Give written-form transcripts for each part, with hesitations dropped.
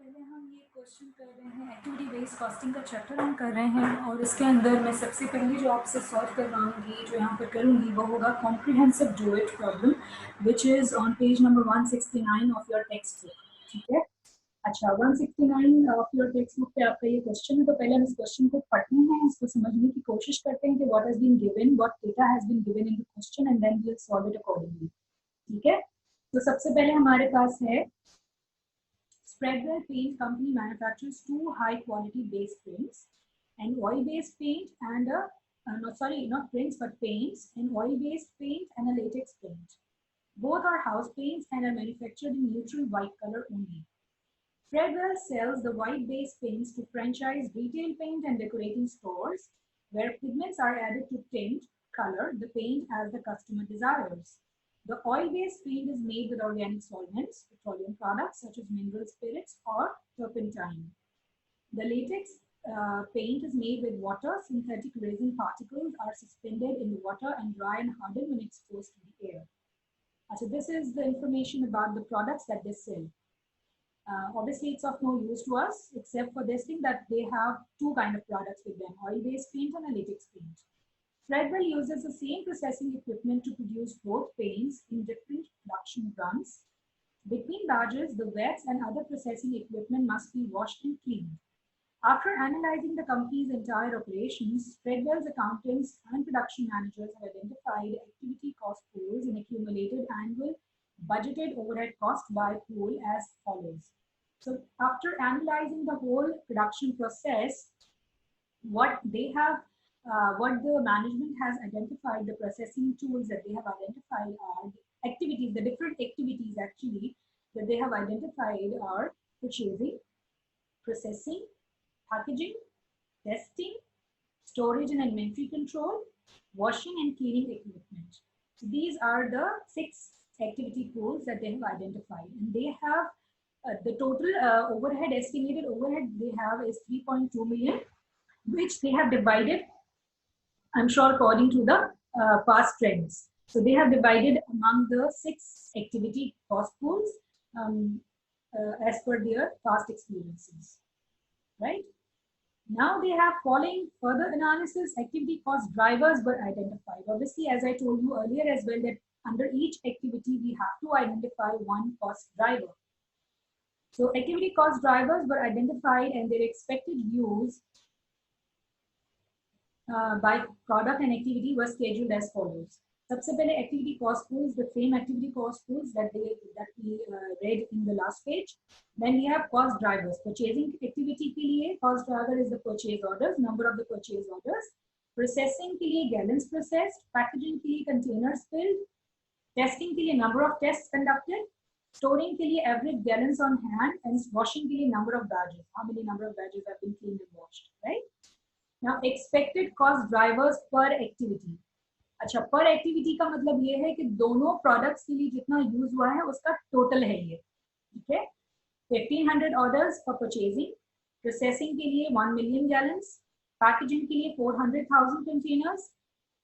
पहले हम ये क्वेश्चन कर रहे हैं, एक्टिविटी बेस्ड कॉस्टिंग का चैप्टर हम कर रहे हैं और इसके अंदर मैं सबसे पहले जो आपसे सॉल्व करवाऊंगी, जो यहाँ पर करूँगी, वो होगा comprehensive duet problem which is on page number 169 of your text book. ठीक है, अच्छा 169 ऑफ योर टेक्स्ट बुक पे आपका ये क्वेश्चन है। तो पहले हम इस क्वेश्चन को पढ़ते हैं, इसको समझने की कोशिश करते हैं कि what has been given, what data has been given in the question and then we will solve it accordingly. ठीक है, तो सबसे पहले हमारे पास है Spreadwell Paint Company manufactures two high-quality base paints, an oil-based paint and not prints but paints, an oil-based paint and a latex paint. Both are house paints and are manufactured in neutral white color only. Spreadwell sells the white-based paints to franchise retail paint and decorating stores, where pigments are added to tint, color the paint as the customer desires. The oil-based paint is made with organic solvents, petroleum products such as mineral spirits or turpentine. The latex paint is made with water. Synthetic resin particles are suspended in the water and dry and harden when exposed to the air. So this is the information about the products that they sell. Obviously, it's of no use to us except for this thing that they have two kind of products with them, oil-based paint and a latex paint. Spreadwell uses the same processing equipment to produce both paints in different production runs. Between batches, the wets and other processing equipment must be washed and cleaned. After analyzing the company's entire operations, Spreadwell's accountants and production managers have identified activity cost pools and accumulated annual budgeted overhead cost by pool as follows. So after analyzing the whole production process, what the management has identified, the processing tools that they have identified are the activities, the different activities actually that they have identified are purchasing, processing, packaging, testing, storage and inventory control, washing and cleaning equipment. So these are the 6 activity pools that they have identified, and they have the total overhead, estimated overhead they have is 3.2 million, which they have divided, I'm sure, according to the past trends. So they have divided among the 6 activity cost pools as per their past experiences, right? Now they have, following further analysis, activity cost drivers were identified. Obviously, as I told you earlier as well, that under each activity we have to identify one cost driver. So activity cost drivers were identified and their expected use by product and activity was scheduled as follows. सबसे पहले activity cost pools, the same activity cost pools that we read in the last page. Then we have cost drivers. Purchasing activity के लिए cost driver is the purchase orders, number of the purchase orders. Processing के लिए gallons processed, packaging के लिए containers filled, testing के लिए number of tests conducted, storing के लिए average gallons on hand, and washing के लिए number of badges, how many number of badges have been cleaned and washed, right? Now expected cost drivers per activity. अच्छा, पर activity का मतलब ये है कि दोनों प्रोडक्ट्स के लिए जितना यूज हुआ है उसका टोटल है ये, ठीक है। 1500 ऑर्डर्स फॉर परचेजिंग, प्रोसेसिंग के लिए 1 मिलियन गैलन्स, पैकेजिंग के लिए 400,000 कंटेनर्स,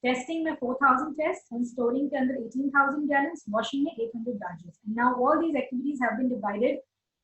टेस्टिंग में 4000 टेस्ट एंड स्टोरिंग के अंदर 18,000 गैलन्स, वॉशिंग में 800 batches. Now all these activities have been divided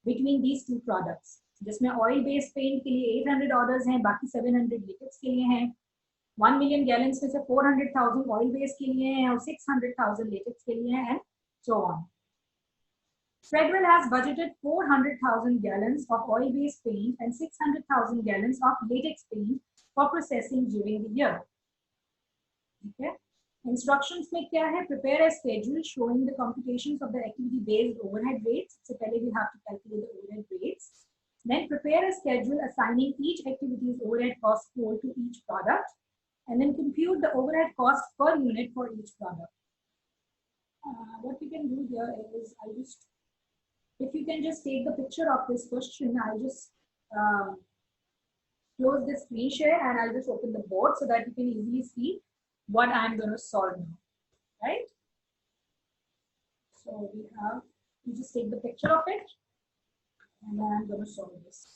between these two products, जिसमें ऑयल बेस्ड पेंट के लिए 800 ऑर्डर्स हैं, बाकी 700 लिक्विड्स के लिए हैं। 1 मिलियन गैलन्स में से 400,000 ऑयल बेस के लिए हैं और 600,000 लेटेक्स के लिए हैं, and so on. Spreadwell has budgeted 400,000 gallons of oil-based paint and 600,000 gallons of latex paint for processing during the year. Okay. Instructions में क्या है? Prepare a schedule showing the computations of the activity-based overhead rates. So पहले we have to calculate the overhead rates. Then prepare a schedule assigning each activity's overhead cost pool to each product, and then compute the overhead cost per unit for each product. What we can do here is, if you can just take the picture of this question, I'll just close this screen share and I'll just open the board so that you can easily see what I'm going to solve now, right? So you just take the picture of it and then I'm going to solve this.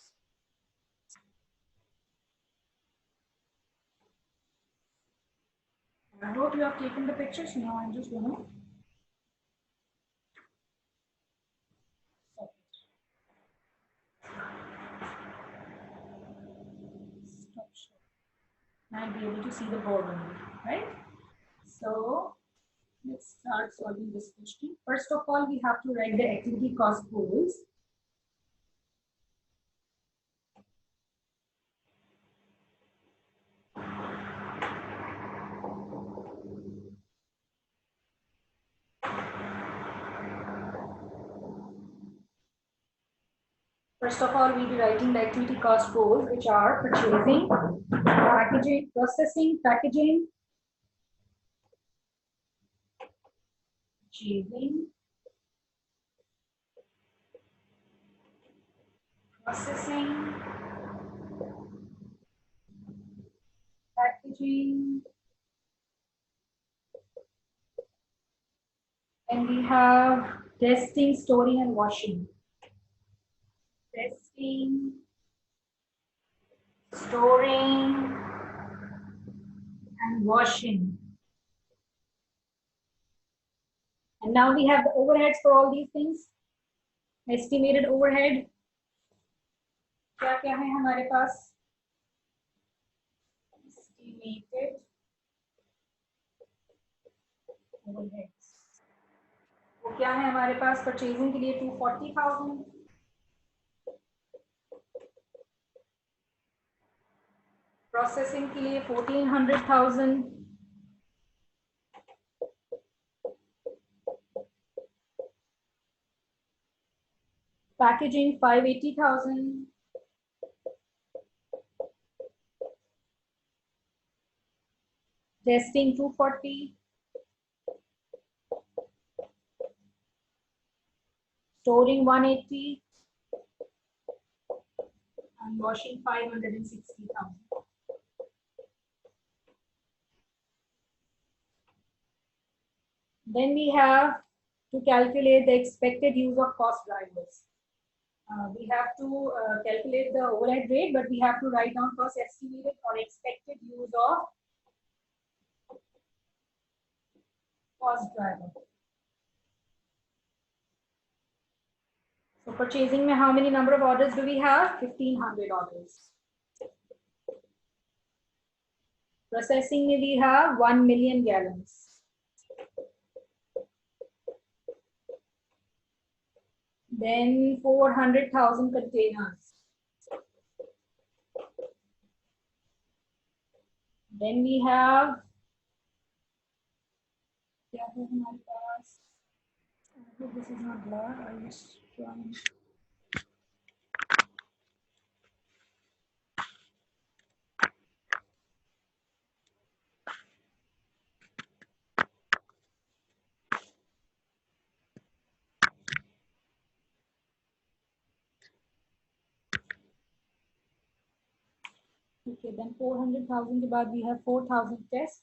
I hope you have taken the picture, so now I'm just going to might be able to see the board only, right? So let's start solving this question. First of all, we have to write the activity cost goals. First of all, we'll be writing the activity cost goals, which are purchasing, packaging, processing, packaging, purchasing, processing, packaging, and we have testing, storing, and washing. Testing, storing, and washing. And now we have the overheads for all these things. Estimated overhead. क्या क्या है हमारे पास? Estimated overheads. वो क्या है हमारे पास? Purchasing के लिए 240,000. प्रोसेसिंग के लिए 1400,000. Packaging 580,000. Testing 240. Storing 180. and washing 560,000. Then we have to calculate the expected use of cost drivers. We have to calculate the overhead rate, but we have to write down first estimated or expected use of cost driver. So purchasing, how many number of orders do we have? 1,500 orders. Processing, we have 1 million gallons. Then 400,000 containers. Then we have, I hope this is not blurred. I'll just try. Okay, then 400,000 के बाद we have 4,000 tests.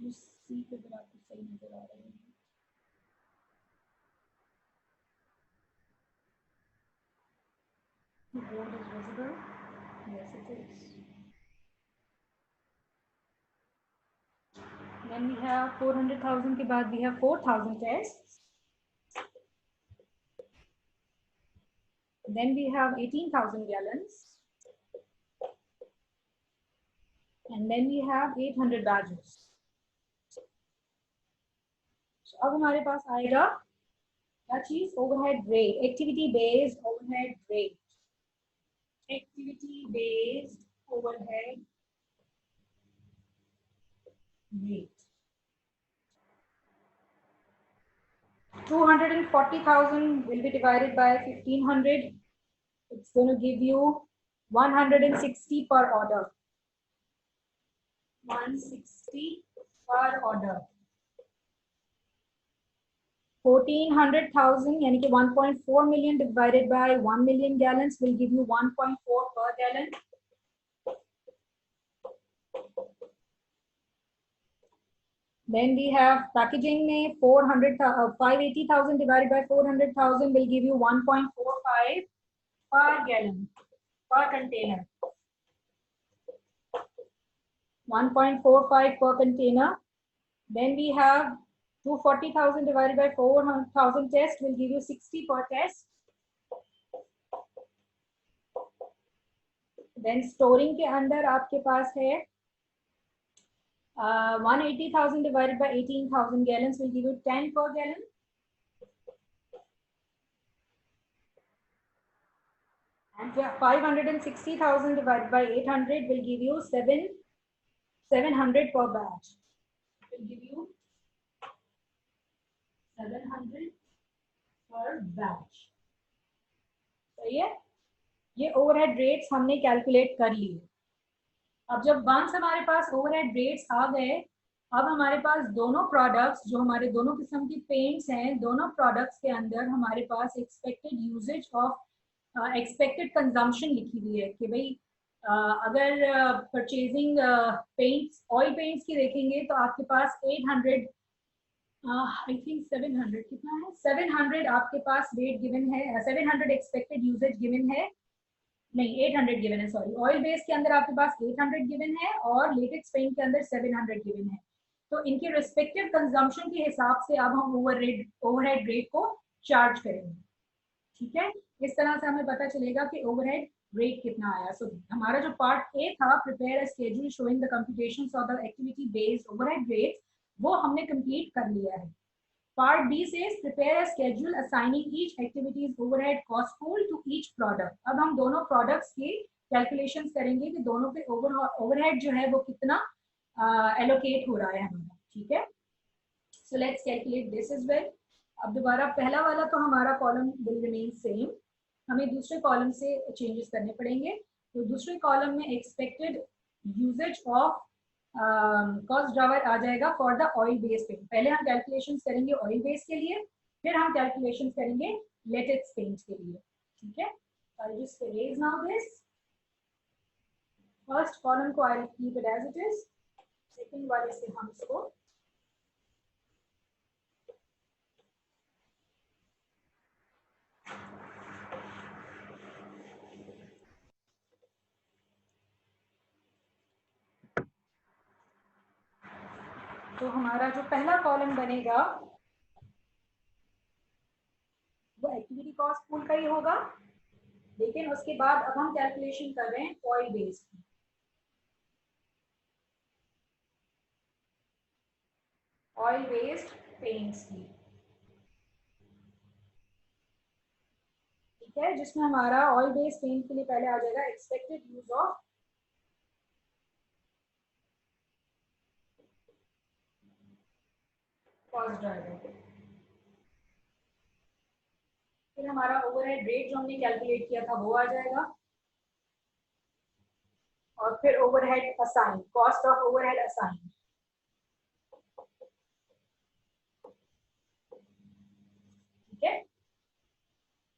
Just see अगर आपको सही नजर आ रहा है. The board is visible. Yes, it is. Then we have 400,000 के बाद we have 4,000 tests. Then we have 18,000 gallons. And then we have 800 badges. So अब हमारे पास आएगा क्या चीज? Overhead rate, activity based overhead rate. Activity based overhead rate. 240,000 will be divided by 1,500. It's going to give you 160 per order. 160 per order. 1,400,000 यानी कि 1.4 million divided by 1 million gallons will give you 1.4 per gallon. Then we have packaging में 580,000 divided by 400,000 will give you 1.45 per gallon per container. 1.45 per container. Then we have 240,000 divided by 400,000 tests will give you 60 per test. Then storing के अंदर आपके पास है 180,000 divided by 18,000 gallons will give you 10 per gallon. And 560,000 divided by 800 will give you 700 per batch. It will give you 700 per batch. सही है? ये overhead rates हमने calculate कर लिए. अब जब वंस हमारे पास ओवरहेड रेट्स आ गए, अब हमारे पास दोनों प्रोडक्ट्स, जो हमारे दोनों किस्म की पेंट्स हैं, दोनों प्रोडक्ट्स के अंदर हमारे पास expected usages of expected consumption लिखी हुई है कि भाई अगर परचेजिंग पेंट्स, ऑयल पेंट्स की देखेंगे तो आपके पास 800, आई थिंक 700, कितना है, 700 आपके पास रेट गिवन है, 700 एक्सपेक्टेड यूजेज गिवन है, नहीं 800 गिवन है, सॉरी. ऑयल बेस के अंदर आपके पास 800 गिवन है और लेटेक्स पेंट के अंदर 700 गिवन है. तो इनके रिस्पेक्टिव कंजम्पशन के हिसाब से अब हम ओवरहेड रेट को चार्ज करेंगे. ठीक है, इस तरह से हमें पता चलेगा कि ओवरहेड रेट कितना आया. सो हमारा जो पार्ट ए था, prepare a schedule showing the computations of the activity based overhead rates, वो हमने कंप्लीट कर लिया है. Part B says prepare a schedule assigning each activity's overhead cost pool to each product. अब हम दोनों products की calculations करेंगे कि दोनों पे overhead जो है वो कितना allocate हो रहा है हमारा. ठीक है, so let's calculate this as well. अब दोबारा पहला वाला तो हमारा कॉलम will remain same, हमें दूसरे कॉलम से चेंजेस करने पड़ेंगे. तो दूसरे कॉलम में expected usage of cost driver आ जाएगा for the oil based paint. पहले हम कैलकुलेशंस करेंगे ऑयल बेस के लिए, फिर हम कैलकुलेशंस करेंगे लेटेक्स पेंट के लिए. ठीक है, I just erase now this. First column को I will keep it as it is, second वाले से हम इसको तो हमारा जो पहला कॉलम बनेगा वो एक्टिविटी कॉस्ट पूल का ही होगा, लेकिन उसके बाद अब हम कैलकुलेशन कर रहे हैं ऑयल बेस्ड की. ऑयल बेस्ड पेंट्स की. ठीक है, जिसमें हमारा ऑयल बेस्ड पेंट के लिए पहले आ जाएगा expected use of cost driver. फिर हमारा ओवरहेड रेट जो हमने कैलकुलेट किया था वो आ जाएगा, और फिर overhead assign, cost of overhead assign. ठीक है,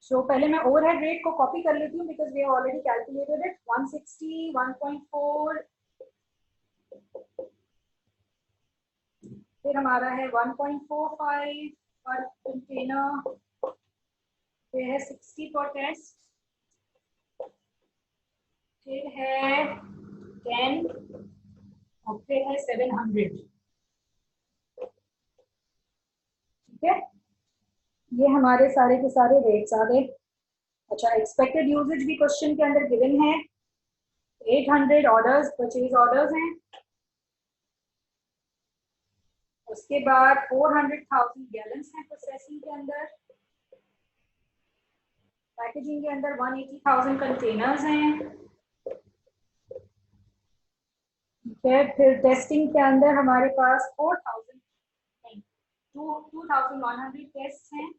सो पहले मैं ओवरहेड रेट को कॉपी कर लेती हूँ because we have already calculated it. 160, 1.4, फिर हमारा है 1.45 पर कंटेनर, फिर है 60 पर टेस्ट, फिर है 10 और फिर है 700. ठीक है, ये हमारे सारे के सारे रेट्स आ गए. अच्छा, एक्सपेक्टेड यूजेज भी क्वेश्चन के अंदर गिवन है. 800 ऑर्डर्स, परचेज ऑर्डर्स हैं. उसके बाद 400,000 गैलन्स हैं प्रोसेसिंग के अंदर. पैकेजिंग के अंदर 180,000 कंटेनर्स हैं. ठीक है, फिर टेस्टिंग के अंदर हमारे पास 2,100 टेस्ट हैं.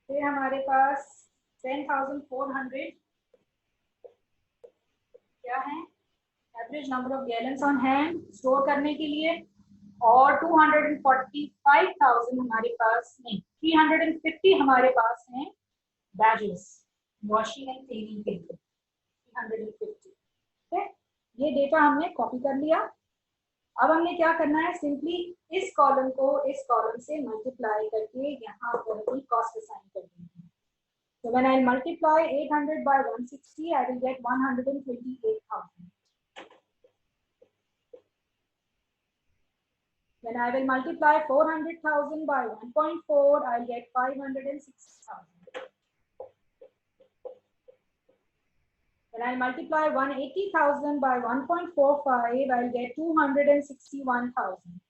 फिर हमारे पास 10,400 क्या है, average number of gallons on hand store करने के लिए, और 245,000 हमारे पास नहीं, 350 हमारे पास हैं बैजेस वॉशिंग एंड क्लीनिंग के लिए. 350. ठीक है, ये डेटा हमने कॉपी कर लिया. अब हमने क्या करना है, सिंपली इस कॉलम को इस कॉलम से मल्टीप्लाई करके यहाँ पर भी कॉस्ट असाइन कर देंगे. So when I multiply 800 by 160, I will get 128,000. When I will multiply 400,000 by 1.4, I'll get 560,000. When I multiply 180,000 by 1.45, I'll get 261,000.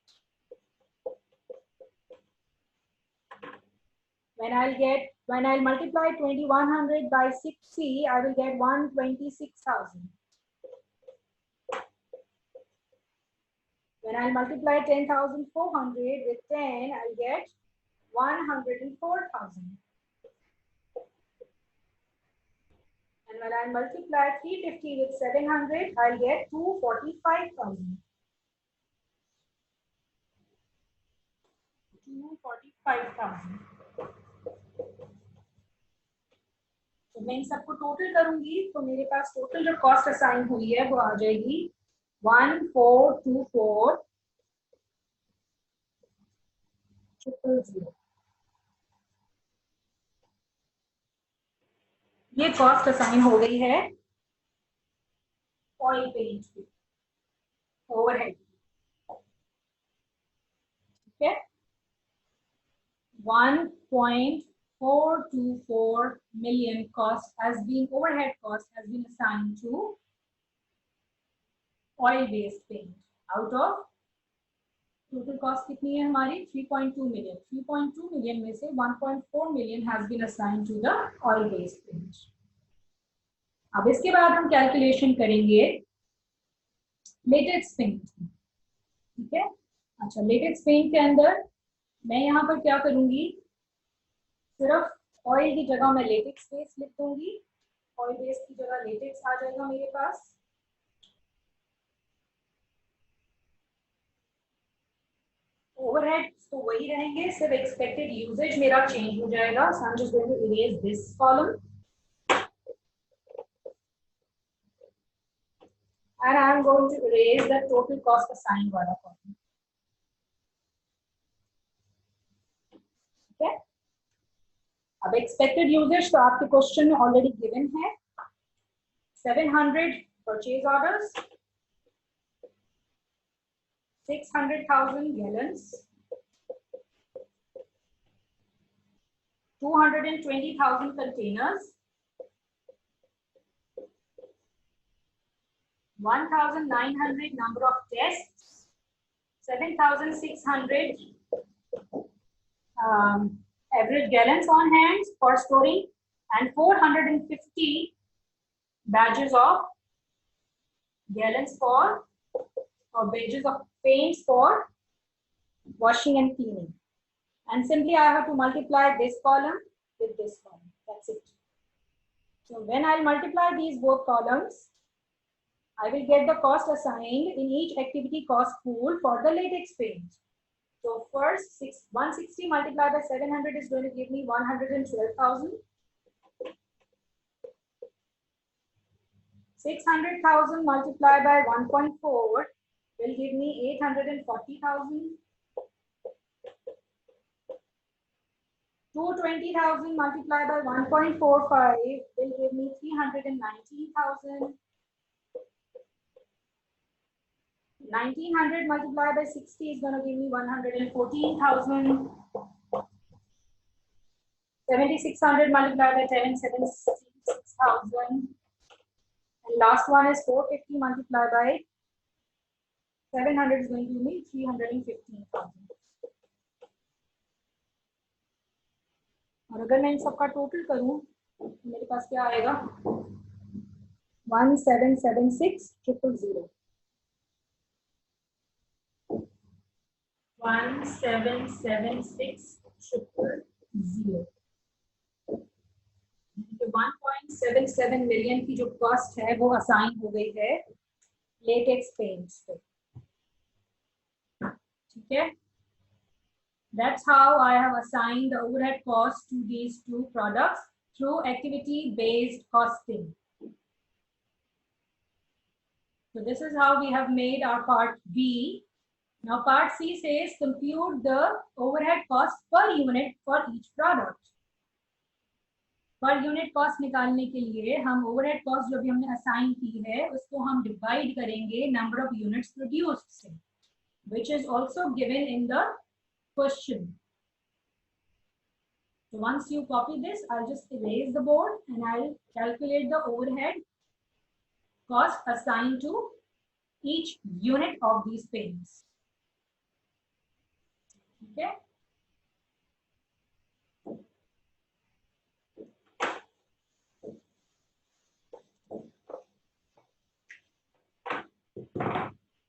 When I'll multiply 2100 by 60, I will get 126,000. When I'll multiply 10,400 with 10, I'll get 104,000. And when I multiply 350 with 700, I'll get 245,000. 245,000. तो मैं इन सबको total करूंगी तो मेरे पास total जो cost assign हुई है वो आ जाएगी 1424,000. ये कॉस्ट असाइन हो गई है ऑयल पेंट की ओवरहेड. ठीक है. 1.424 million cost has been overhead cost has been assigned to oil based paint. Out of total cost कितनी है हमारी 3.2 million. 3.2 million में से 1.4 million has been assigned to the oil based paint. अब इसके बाद हम कैलकुलेशन करेंगे लेटेक्स पेंट. ठीक है. अच्छा, लेटेक्स पेंट के अंदर मैं यहाँ पर क्या करूंगी, सिर्फ ऑयल की जगह मैं लेटेक्स बेस लिख दूंगी. ऑयल बेस की जगह लेटेक्स आ जाएगा मेरे पास. ओवरहेड तो वही रहेंगे, सिर्फ एक्सपेक्टेड यूजेज मेरा चेंज हो जाएगा. So I am just going to erase this column and I am going to erase the total cost assigned वाला column. ठीक है. अब expected usage तो आपके क्वेश्चन में ऑलरेडी गिवन है. 700 purchase orders, 600,000 gallons, 220,000 containers, 1,900 number of tests, 7,600 average gallons on hand for storing, and 450 batches of gallons for or batches of paints for washing and cleaning. And simply I have to multiply this column with this column. That's it. So when I multiply these both columns, I will get the cost assigned in each activity cost pool for the latex paint. So first 160 multiplied by 700 is going to give me 112,000. 600,000 multiplied by 1.4 will give me 840,000. 220,000 multiplied by 1.45 will give me 319,000. 1900 multiplied by 60 is going to give me 114,000. 7600 multiplied by 10, 76,000. And last one is 450 multiplied by 700 is going to give me 315,000. और अगर मैं इन सबका total करूं तो मेरे पास क्या आएगा 1776,000. 1776,000. 1.77 million की जो कॉस्ट है वो असाइन हो गई है लेटेक्स पेंट्स पे. ठीक है. That's how I have assigned the overhead cost to these two products through activity-based costing. So this is how we have made our part B. Now part C says compute the overhead cost per unit for each product. Per unit cost निकालने के लिए हम overhead cost जो भी हमने assign की है उसको हम divide करेंगे number of units produced से, which is also given in the question. So once you copy this, I'll just erase the board and I'll calculate the overhead cost assigned to each unit of these paints. Okay.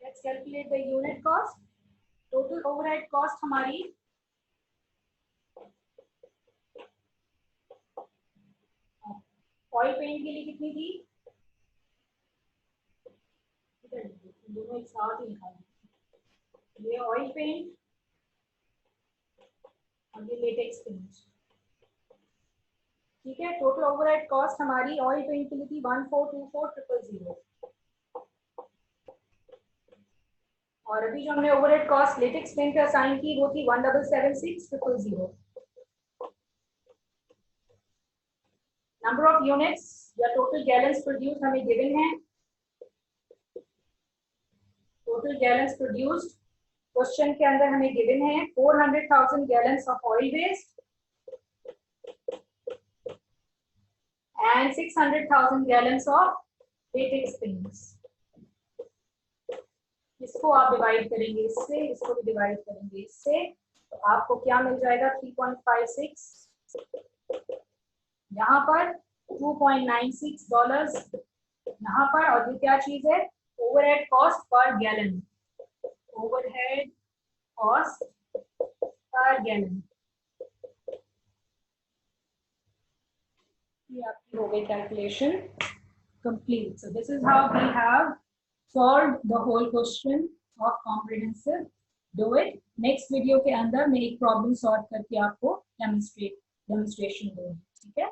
Let's calculate the unit cost. Total overhead cost हमारी oil paint के लिए कितनी थी? दोनों एक साथ ही निकालें। ये ऑयल पेंट और ये लेटेक्स पेंट, ठीक है। टोटल ओवरहेड कॉस्ट हमारी ऑयल पेंट के लिए थी 1424,000 और अभी जो हमने ओवरहेड कॉस्ट लेटेक्स पेंट पे असाइन की वो थी 1,77,6,000। नंबर ऑफ यूनिट्स या टोटल गैलन्स प्रोड्यूस हमें गिवन है। टोटल गैलन्स प्रोड्यूस्ड क्वेश्चन के अंदर हमें गिवन है 400,000 gallons of oil waste and 600,000 gallons of latex paints. इसको आप डिवाइड करेंगे इससे, इसको भी डिवाइड करेंगे इससे, तो आपको क्या मिल जाएगा 3.56, यहाँ पर $2.96 यहाँ पर, और ये क्या चीज है? Overhead cost per gallon, overhead cost per gallon. ये आपकी हो गई calculation complete. So this is how we have solved the whole question of comprehensive do it। Next video के अंदर मैं एक प्रॉब्लम सॉल्व करके आपको डेमोन्स्ट्रेशन दूंगी, ठीक है।